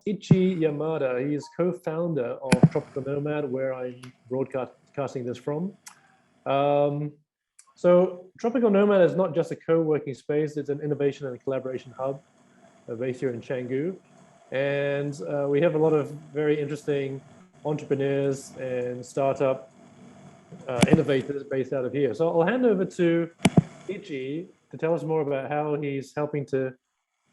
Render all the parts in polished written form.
Ichi Yamada. He is co-founder of Tropical Nomad, where I'm broadcasting this from. So Tropical Nomad is not just a co-working space, it's an innovation and collaboration hub based here in Canggu. And we have a lot of very interesting entrepreneurs and startup innovators based out of here. So I'll hand over to Ichi to tell us more about how he's helping to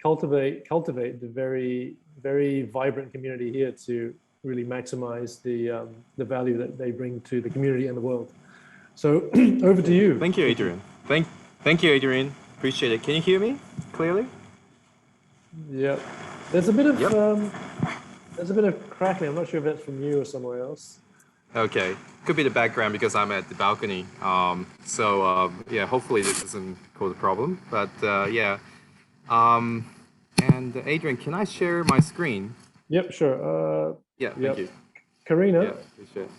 cultivate the very vibrant community here to really maximize the value that they bring to the community and the world. So over to you. Thank you, Adrian. Thank you, Adrian. Appreciate it. Can you hear me clearly? Yeah, there's a bit of crackling. I'm not sure if that's from you or somewhere else. Okay, could be the background because I'm at the balcony. Yeah, hopefully this doesn't cause a problem. But yeah, and Adrian, can I share my screen? Yep, sure. Yeah, thank you. Karina, yeah, appreciate it.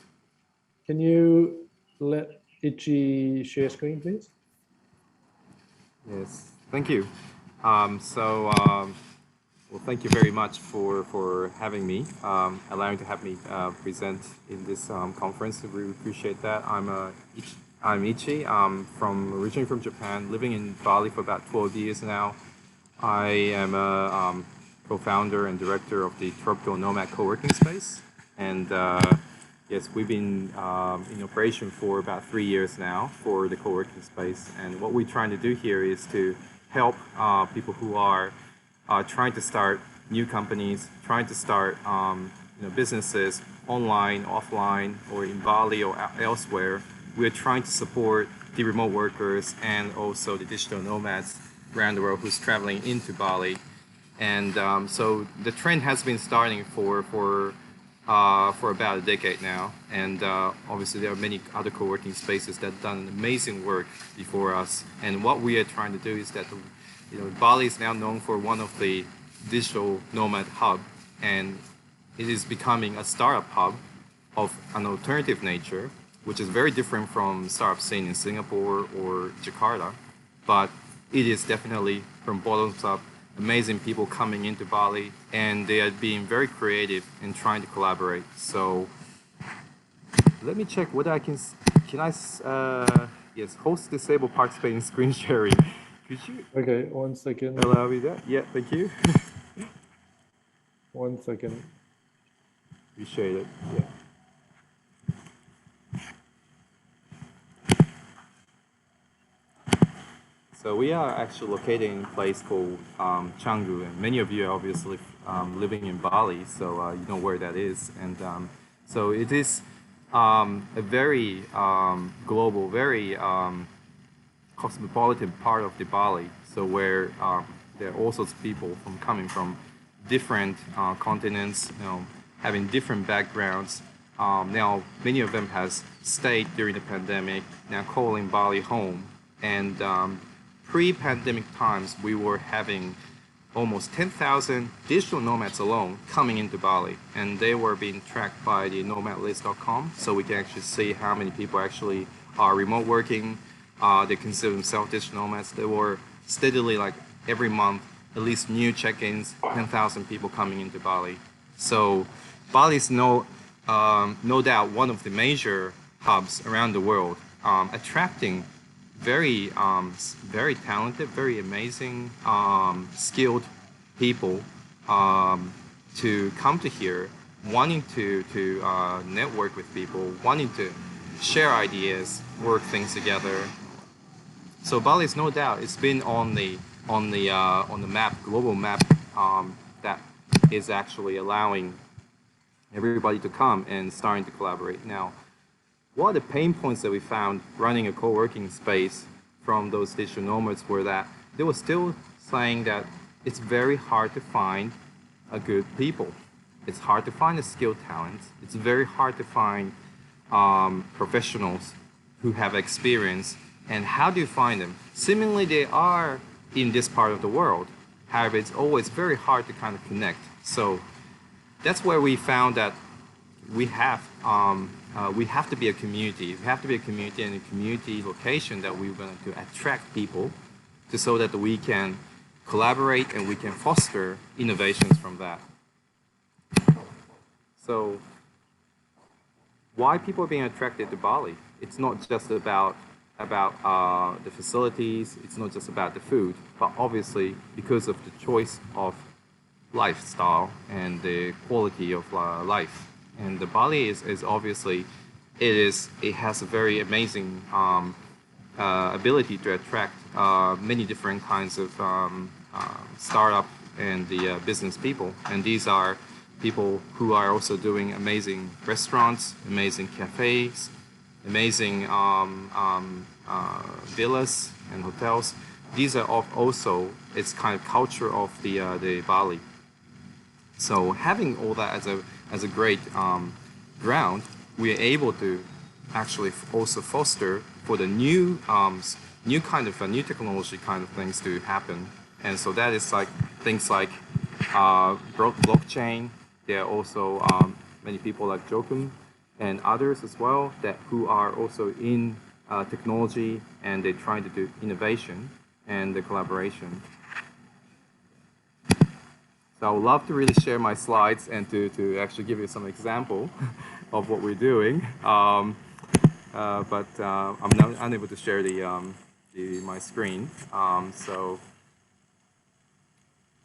Can you let Ichi share screen, please? Yes, thank you. Well, thank you very much for having me, allowing to have me present in this conference. We really appreciate that. I'm Ichi. I'm originally from Japan, living in Bali for about 12 years now. I am a co-founder and director of the Tropical Nomad co-working space, and yes, we've been in operation for about 3 years now for the co-working space. And what we're trying to do here is to help people who are trying to start new companies, trying to start businesses online, offline, or in Bali or elsewhere. We're trying to support the remote workers and also the digital nomads around the world who's traveling into Bali. And so the trend has been starting for about a decade now. And obviously there are many other co-working spaces that have done amazing work before us. And what we are trying to do is that Bali is now known for one of the digital nomad hub, and it is becoming a startup hub of an alternative nature, which is very different from startup scene in Singapore or Jakarta. But it is definitely from bottoms up, amazing people coming into Bali, and they are being very creative and trying to collaborate. So let me check whether I can yes, host disabled participating screen sharing. Could you? Okay, 1 second. Allow me that? Yeah, thank you. 1 second. Appreciate it. Yeah. So we are actually located in a place called Canggu, and many of you are obviously living in Bali, so you know where that is. And so it is a very global, very cosmopolitan part of the Bali. So where there are all sorts of people coming from different continents, having different backgrounds. Now many of them has stayed during the pandemic, now calling Bali home. And pre-pandemic times, we were having almost 10,000 digital nomads alone coming into Bali, and they were being tracked by the nomadlist.com, so we can actually see how many people actually are remote working. They consider themselves digital nomads. They were steadily, like every month, at least new check-ins, 10,000 people coming into Bali. So Bali is no doubt one of the major hubs around the world, attracting very talented, very amazing, skilled people to come to here, wanting to network with people, wanting to share ideas, work things together. So Bali is no doubt, it's been on the map, global map, that is actually allowing everybody to come and starting to collaborate. Now, one of the pain points that we found running a co-working space from those digital nomads were that they were still saying that it's very hard to find a good people. It's hard to find a skilled talent. It's very hard to find professionals who have experience. And how do you find them? Seemingly they are in this part of the world. However, it's always very hard to kind of connect. So that's where we found that we have to be a community. We have to be a community and a community location that we're going to attract people so that we can collaborate and we can foster innovations from that. So why people are being attracted to Bali? It's not just about the facilities. It's not just about the food, but obviously because of the choice of lifestyle and the quality of life. And the Bali is obviously it has a very amazing ability to attract many different kinds of startup and the business people. And these are people who are also doing amazing restaurants, amazing cafes, amazing villas and hotels. These are also its kind of culture of the Bali. So having all that as a great ground, we are able to actually also foster for the new kind of new technology kind of things to happen. And so that is like things like blockchain. There are also many people like Jokum and others as well that who are also in technology, and they're trying to do innovation and the collaboration. So I would love to really share my slides and to actually give you some example of what we're doing. But I'm now unable to share my screen. So.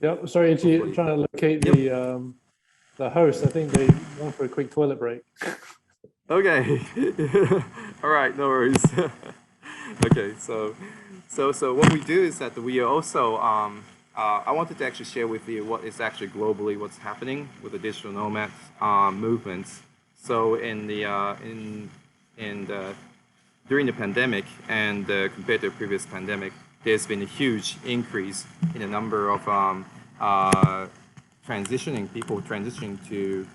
Yep. Sorry, Ichi, trying to locate the host. I think they went for a quick toilet break. Okay. All right. No worries. Okay. So what we do is that we are also. I wanted to actually share with you what is actually globally what's happening with the digital nomad movements. So during the pandemic and compared to the previous pandemic, there's been a huge increase in the number of people transitioning to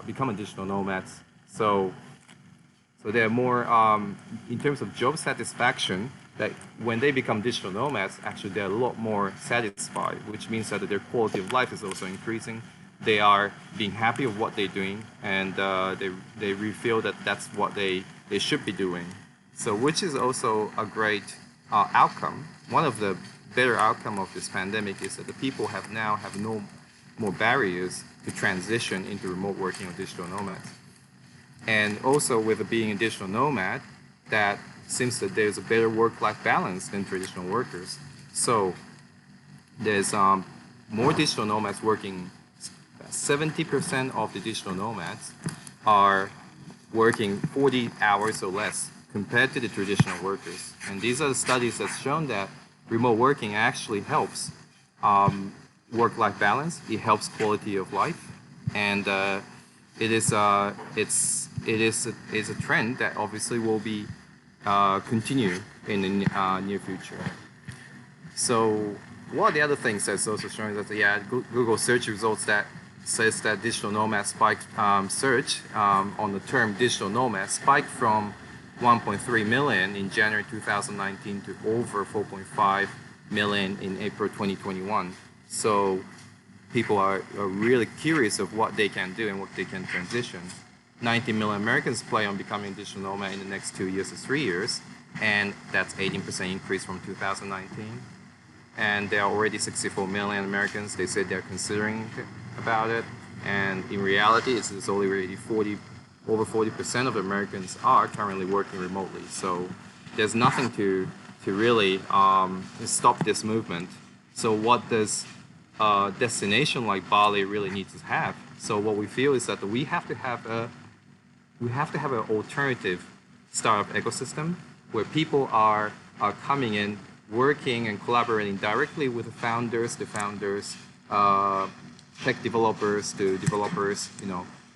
become digital nomads. So they're more in terms of job satisfaction. That when they become digital nomads, actually they're a lot more satisfied, which means that their quality of life is also increasing. They are being happy with what they're doing, and they really feel that that's what they should be doing. So which is also a great outcome. One of the better outcome of this pandemic is that the people have no more barriers to transition into remote working or digital nomads. And also with being a digital nomad, that seems that there's a better work-life balance than traditional workers. So there's more digital nomads working. 70% of the digital nomads are working 40 hours or less compared to the traditional workers. And these are the studies that's shown that remote working actually helps work-life balance. It helps quality of life, and it is a trend that obviously will be continue in the near future. So one of the other things that's also showing that Google search results that says that digital nomad spiked search on the term digital nomad spiked from 1.3 million in January 2019 to over 4.5 million in April 2021. So people are really curious of what they can do and what they can transition. 90 million Americans plan on becoming digital nomad in the next 2 years to 3 years, and that's 18% increase from 2019. And there are already 64 million Americans. They said they're considering about it, and in reality, it's already over 40% of Americans are currently working remotely. So there's nothing to really stop this movement. So what does a destination like Bali really need to have? So what we feel is that we have to have an alternative startup ecosystem where people are coming in, working and collaborating directly with the founders, tech developers to developers,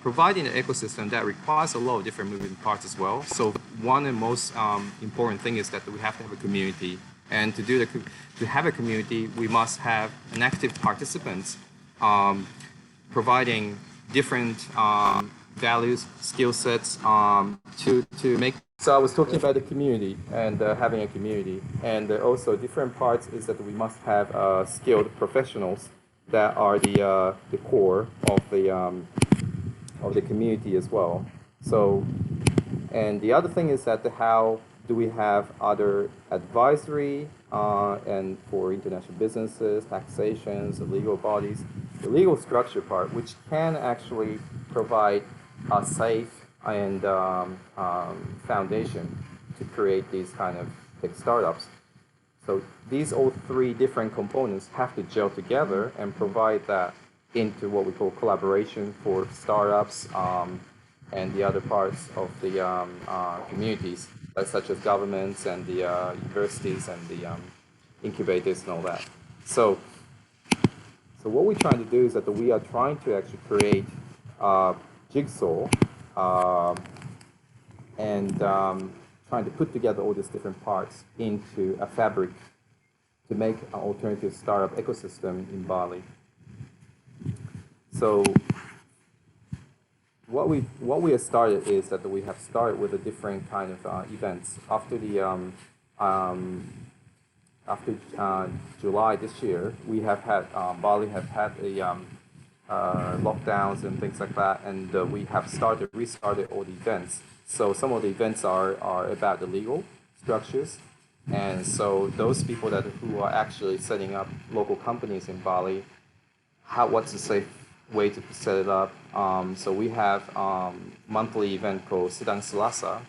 providing an ecosystem that requires a lot of different moving parts as well. So one and most important thing is that we have to have a community. And to have a community, we must have an active participants providing different values, skill sets to make. So I was talking about the community and having a community, and also different parts is that we must have skilled professionals that are the core of the community as well. So, and the other thing is that how do we have other advisory and for international businesses, taxations, legal bodies, the legal structure part, which can actually provide a safe and foundation to create these kind of tech startups. So these all three different components have to gel together and provide that into what we call collaboration for startups and the other parts of the communities, such as governments and the universities and the incubators and all that. So what we're trying to do is that we are trying to actually create jigsaw and trying to put together all these different parts into a fabric to make an alternative startup ecosystem in Bali. So what we have started is that we have started with a different kind of events. After the July this year, we have had Bali have had a lockdowns and things like that, and we have restarted all the events. So some of the events are about the legal structures, and so those people who are actually setting up local companies in Bali, what's the safe way to set it up? So we have monthly event called Sidang Selasa,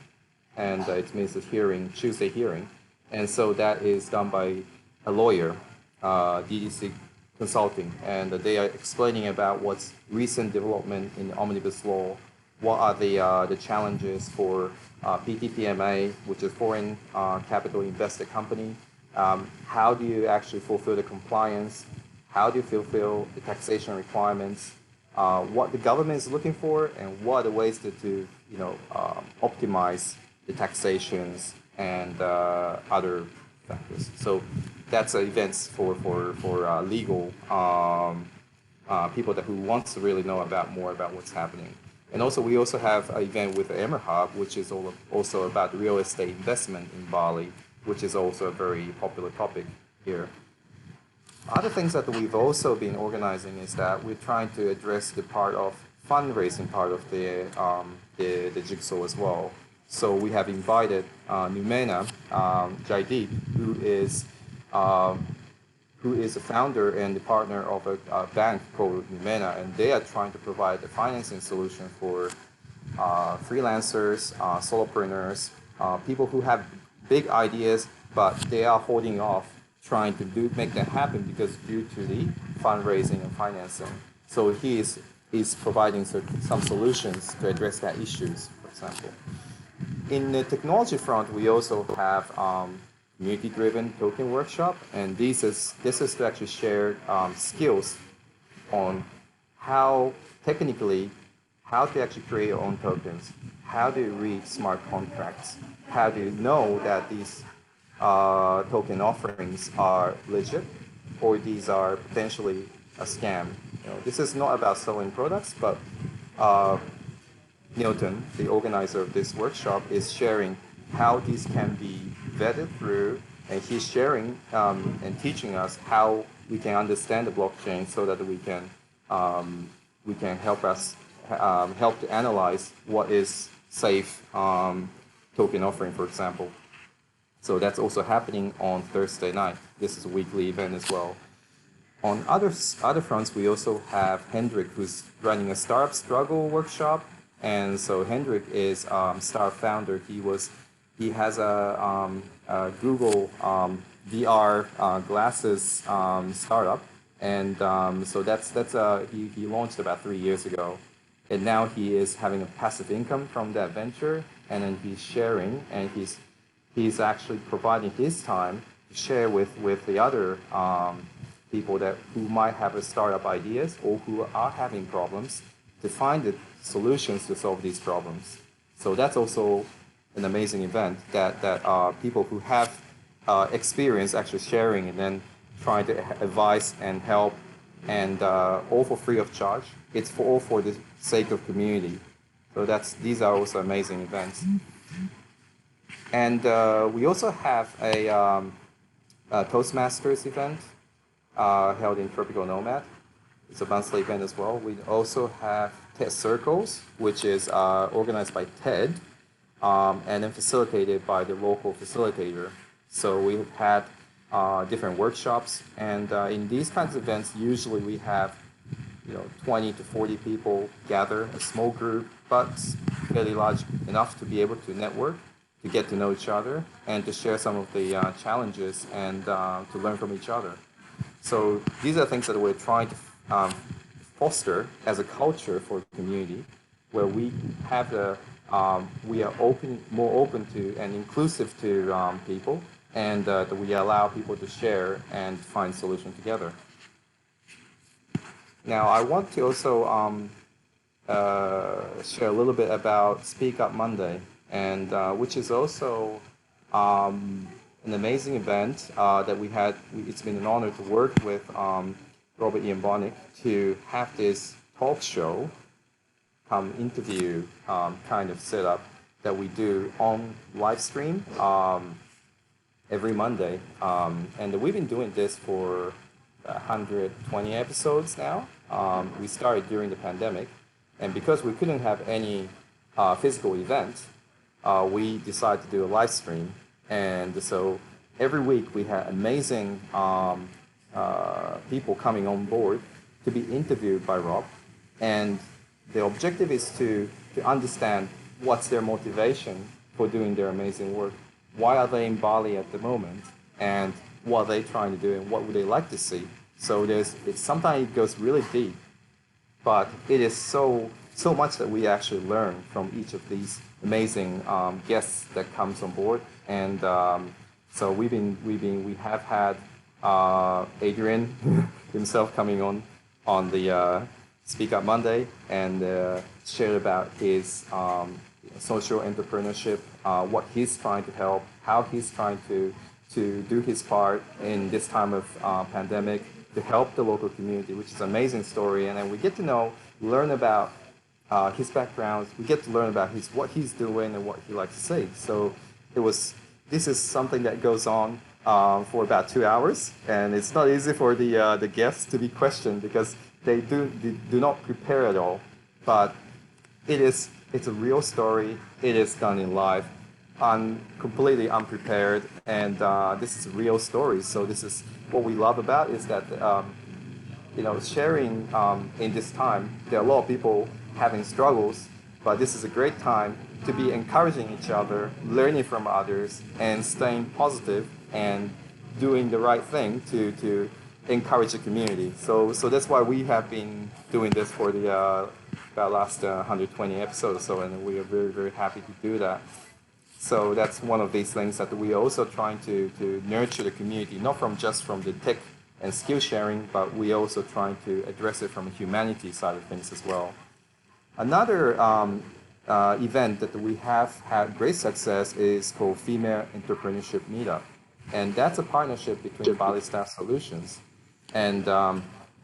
and it means a hearing, Tuesday hearing, and so that is done by a lawyer, DDC Consulting, and they are explaining about what's recent development in the omnibus law, what are the challenges for PTPMA, which is foreign capital invested company, how do you actually fulfill the compliance, how do you fulfill the taxation requirements, what the government is looking for, and what are the ways to optimize the taxations and other factors. So that's events for legal people who wants to really know more about what's happening. And also we also have an event with Emir Hub, which is also about real estate investment in Bali, which is also a very popular topic here. Other things that we've also been organizing is that we're trying to address the part of fundraising part of the jigsaw as well. So we have invited Numena Jaideep, who is a founder and the partner of a bank called Yamada, and they are trying to provide a financing solution for freelancers, solopreneurs, people who have big ideas, but they are holding off trying to make that happen because due to the fundraising and financing. So he's providing some solutions to address that issues, for example. In the technology front, we also have community-driven token workshop, and this is to actually share skills on how technically how to actually create your own tokens, how to read smart contracts, how to know that these token offerings are legit or these are potentially a scam. This is not about selling products, but Newton, the organizer of this workshop, is sharing how these can be vetted through, and he's sharing and teaching us how we can understand the blockchain so that we can help to analyze what is safe token offering, for example. So that's also happening on Thursday night. This is a weekly event as well. On other fronts, we also have Hendrik, who's running a startup struggle workshop. And so Hendrik is startup founder. He has a Google VR glasses startup, and so he launched about 3 years ago, and now he is having a passive income from that venture, and then he's sharing, and he's actually providing his time to share with the other people who might have a startup ideas or who are having problems to find the solutions to solve these problems. So that's also an amazing event that people who have experience actually sharing and then trying to advise and help, and all for free of charge. It's all for the sake of community. So these are also amazing events. And we also have a Toastmasters event held in Tropical Nomad. It's a monthly event as well. We also have TED Circles, which is organized by TED and then facilitated by the local facilitator. So we've had different workshops, and in these kinds of events, usually we have 20 to 40 people gather, a small group, but fairly large enough to be able to network, to get to know each other, and to share some of the challenges and to learn from each other. So these are things that we're trying to foster as a culture for the community, where we have we are more open to and inclusive to people, and that we allow people to share and find solutions together. Now, I want to also share a little bit about Speak Up Monday, and which is also an amazing event that we had. It's been an honor to work with Robert Ian Bonnick to have this talk show, interview kind of setup that we do on live stream every Monday. And we've been doing this for 120 episodes now. We started during the pandemic, and because we couldn't have any physical event, we decided to do a live stream. And so every week we had amazing people coming on board to be interviewed by Rob. And the objective is to understand what's their motivation for doing their amazing work. Why are they in Bali at the moment? And what are they trying to do? And what would they like to see? So sometimes it goes really deep, but it is so much that we actually learn from each of these amazing guests that comes on board. And so we have had Adrian himself coming on the Speak Up Monday and shared about his social entrepreneurship, what he's trying to help, how he's trying to do his part in this time of pandemic to help the local community, which is an amazing story. And then we get to learn about his background. We get to learn about what he's doing and what he likes to say. So this is something that goes on for about 2 hours, and it's not easy for the guests to be questioned because they do not prepare at all. But it's a real story. It is done in live. I'm completely unprepared, and this is a real story. So this is what we love about is that sharing in this time. There are a lot of people having struggles, but this is a great time to be encouraging each other, learning from others, and staying positive and doing the right thing to encourage the community. So that's why we have been doing this for the last 120 episodes. So, and we are very, very happy to do that. So that's one of these things that we are also trying to nurture the community, not just from the tech and skill sharing, but we are also trying to address it from a humanity side of things as well. Another event that we have had great success is called Female Entrepreneurship Meetup. And that's a partnership between Bali Staff Solutions. And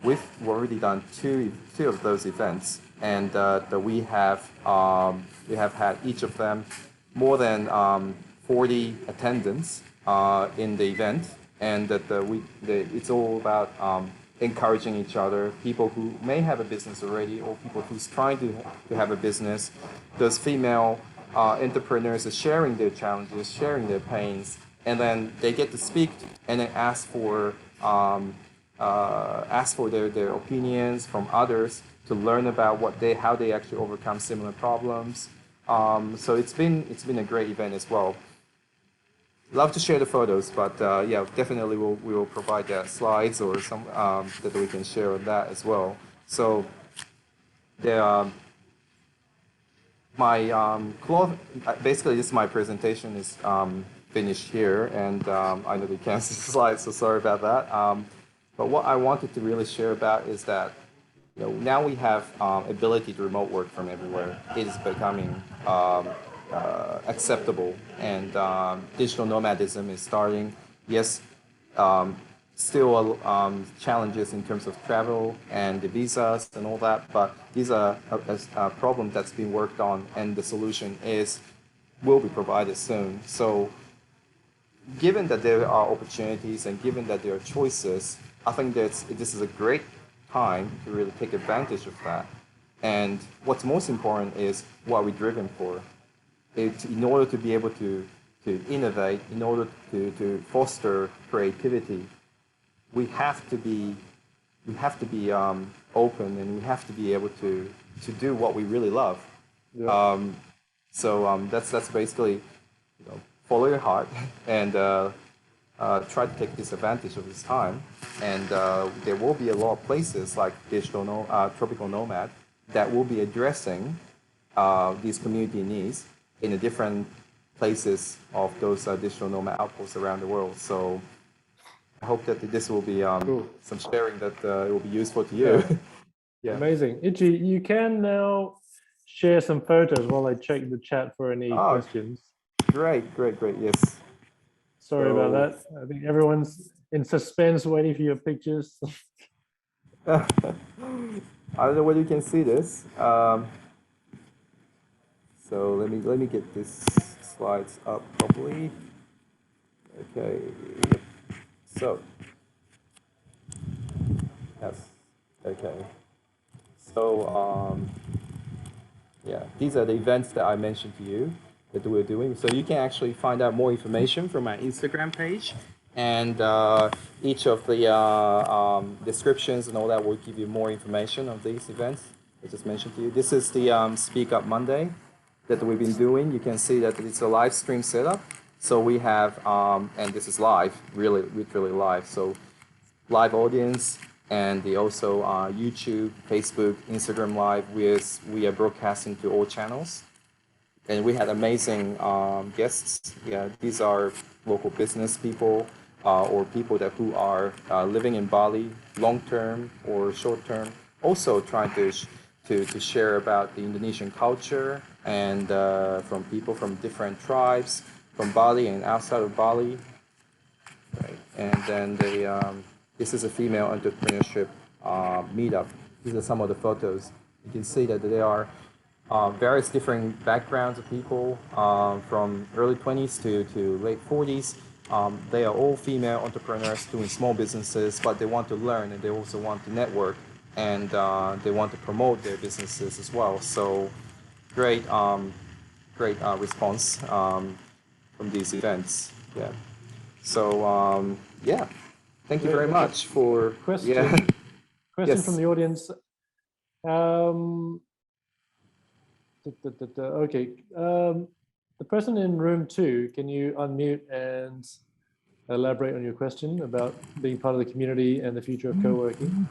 we've already done two of those events. And that we have had each of them more than 40 attendants in the event. And that it's all about encouraging each other, people who may have a business already or people who's trying to have a business. Those female entrepreneurs are sharing their challenges, sharing their pains, and then they get to speak and then ask for their opinions from others to learn about how they actually overcome similar problems. So it's been a great event as well. Love to share the photos, but yeah, definitely we will provide slides or some that we can share on that as well. So basically this my presentation is finished here, and I know you can't see the slides, so sorry about that. But what I wanted to really share about is that now we have ability to remote work from everywhere. It is becoming acceptable, and digital nomadism is starting. Yes, still challenges in terms of travel and the visas and all that, but these are a problem that's been worked on, and the solution will be provided soon. So given that there are opportunities and given that there are choices, I think this is a great time to really take advantage of that. And what's most important is what are we driven for? In order to be able to innovate, in order to foster creativity, we have to be we have to be open, and we have to be able to do what we really love. Yeah. That's basically, follow your heart and try to take disadvantage of this time. And there will be a lot of places like Tropical Nomad that will be addressing these community needs in the different places of those digital nomad outposts around the world. So I hope that this will be Cool. some sharing that it will be useful to you. Yeah. Yeah. Amazing. Ichi, you can now share some photos while I check the chat for any questions. Great. Yes. Sorry about that. I think everyone's in suspense waiting for your pictures. I don't know whether you can see this. So let me get this slides up properly. Okay. So yes. Okay. So yeah, these are the events that I mentioned to you that we're doing. So you can actually find out more information from my Instagram page, and each of the descriptions and all that will give you more information of these events I just mentioned to you. This is the Speak Up Monday that we've been doing. You can see that it's a live stream setup. So we have, and this is live, really, literally live. So live audience, and also YouTube, Facebook, Instagram Live. We are broadcasting to all channels, and we had amazing guests. Yeah, these are local business people or people who are living in Bali, long term or short term. Also trying to share about the Indonesian culture, and from people from different tribes from Bali and outside of Bali. Right. And then this is a female entrepreneurship meetup. These are some of the photos. You can see that there are various different backgrounds of people from early 20s to late 40s. They are all female entrepreneurs doing small businesses, but they want to learn, and they also want to network, and they want to promote their businesses as well. So great response from these events. Yeah. So yeah, thank you very much for question. Yeah. Question Yes. from the audience. Okay. The person in room 2, can you unmute and elaborate on your question about being part of the community and the future of co-working?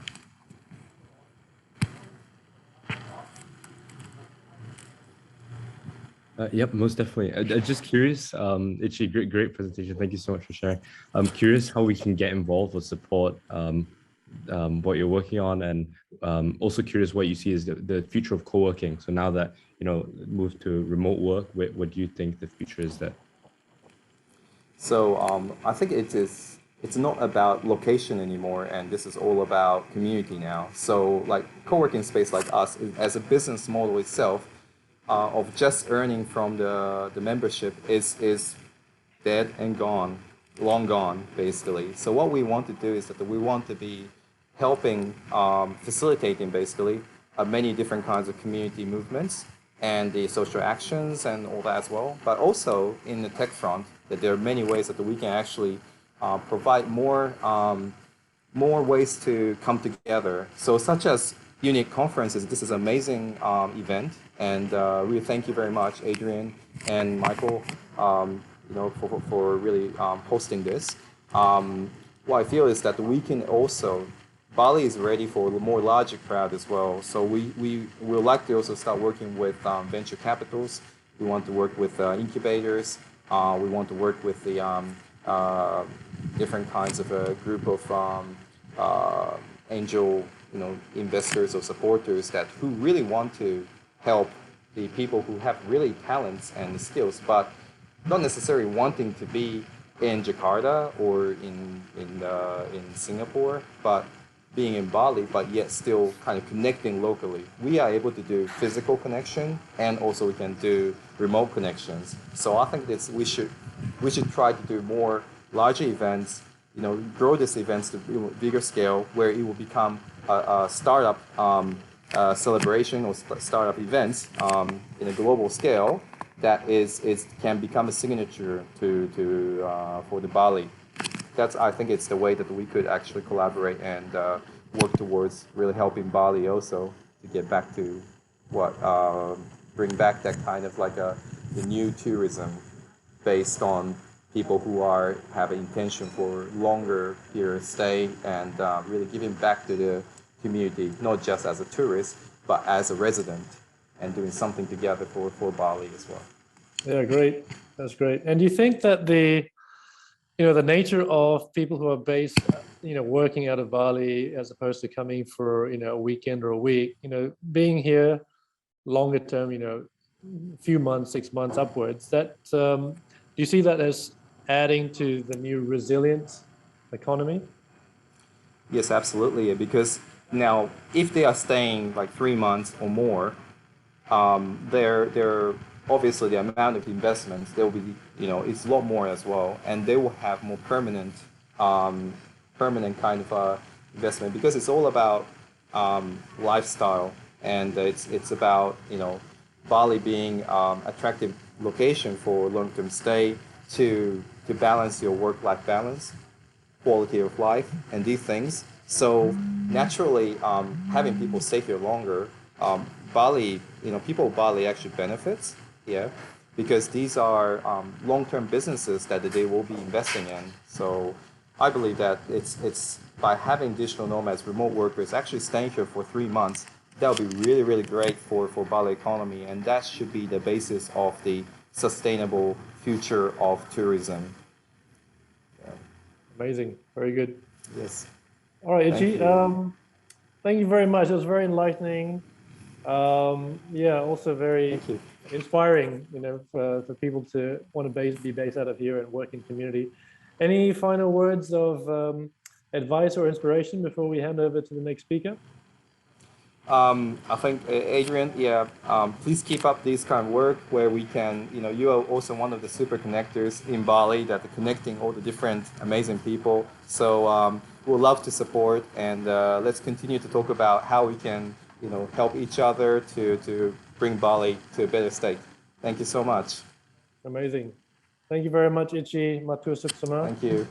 Yep, most definitely. I'm just curious, Ichi, great presentation. Thank you so much for sharing. I'm curious how we can get involved or support what you're working on, and also curious what you see as the future of co-working. So now that, moved to remote work, what do you think the future is there? So I think it's not about location anymore, and this is all about community now. So like co-working space like us, as a business model itself, of just earning from the membership is dead and gone, long gone, basically. So what we want to do is that we want to be helping, facilitating basically many different kinds of community movements and the social actions and all that as well. But also in the tech front, that there are many ways that we can actually provide more ways to come together. So such as unique conferences. This is an amazing event, and we thank you very much, Adrian and Michael, for really hosting this. What I feel is that we can also, Bali is ready for a more larger crowd as well. So we would like to also start working with venture capitals. We want to work with incubators. We want to work with the different kinds of a group of angel, investors or supporters who really want to help the people who have really talents and skills, but not necessarily wanting to be in Jakarta or in Singapore, but being in Bali, but yet still kind of connecting locally. We are able to do physical connection, and also we can do remote connections. So I think we should try to do more larger events, grow these events to bigger scale, where it will become a startup celebration or startup events in a global scale that can become a signature for the Bali. I think it's the way that we could actually collaborate and work towards really helping Bali also to get back to what bring back that kind of like the new tourism based on people who have an intention for longer period stay and really giving back to the community, not just as a tourist, but as a resident and doing something together for Bali as well. Yeah, great. That's great. And do you think that the nature of people who are based, working out of Bali as opposed to coming for, a weekend or a week, being here longer term, a few months, 6 months upwards, that do you see that as adding to the new resilient economy? Yes, absolutely. Because now, if they are staying like 3 months or more, they're obviously the amount of investments there will be, it's a lot more as well, and they will have more permanent kind of investment because it's all about lifestyle, and it's about Bali being attractive location for long-term stay to balance your work-life balance, quality of life, and these things. So naturally, having people stay here longer, Bali, people of Bali actually benefits, yeah, because these are long-term businesses that they will be investing in. So I believe that it's by having digital nomads, remote workers actually staying here for 3 months, that would be really, really great for Bali economy, and that should be the basis of the sustainable future of tourism. Amazing. Very good. Yes. All right, Ichi. Thank you. Thank you very much. It was very enlightening. Yeah, also very Thank you. inspiring, for people to want to be based out of here and work in community. Any final words of advice or inspiration before we hand over to the next speaker? I think Adrian, yeah, please keep up this kind of work where we can, you are also one of the super connectors in Bali that are connecting all the different amazing people. So we'll love to support, and let's continue to talk about how we can, help each other to bring Bali to a better state. Thank you so much. Amazing. Thank you very much, Ichi. Matur Suksama. Thank you.